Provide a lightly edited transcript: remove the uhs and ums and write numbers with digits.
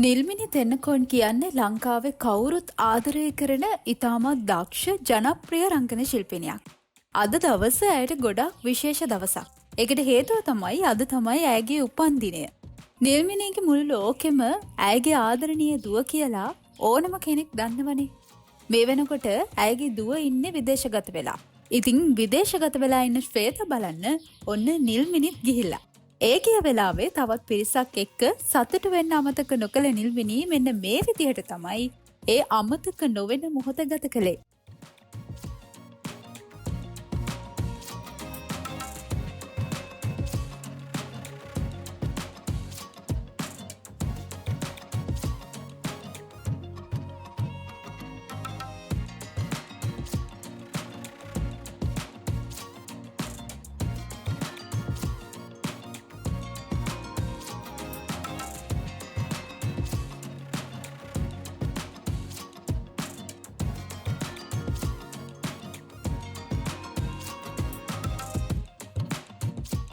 නිල්මිනි තෙන්නකෝන් කියන්නේ ලංකාවේ කවුරුත් ආදරය කරන ඉතාමත් දක්ෂ ජනප්‍රිය රංගන ශිල්පිනියක්. අද දවස ඇයට ගොඩක් විශේෂ දවසක්. ඒකට හේතුව තමයි අද තමයි ඇයගේ උපන්දිනය. නිල්මිනීගේ මුළු ලෝකෙම ඇයගේ ආදරණීය දුව කියලා ඕනම කෙනෙක් දන්නවනේ. මේ වෙනකොට ඇයගේ දුව ඉන්නේ විදේශගත වෙලා. ඉතින් විදේශගත වෙලා ඉන්න ශ්වේත බලන්න ඔන්න නිල්මිනිත් ගිහිල්ලා. ඒ කිය වෙලාවේ තවත් පිරිසක් එක්ක සතුටු වෙන්න අමතක නොකළ නිල්මිනී මෙන්න මේ විදිහට තමයි ඒ අමතක නොවෙන මොහොත ගත කළේ.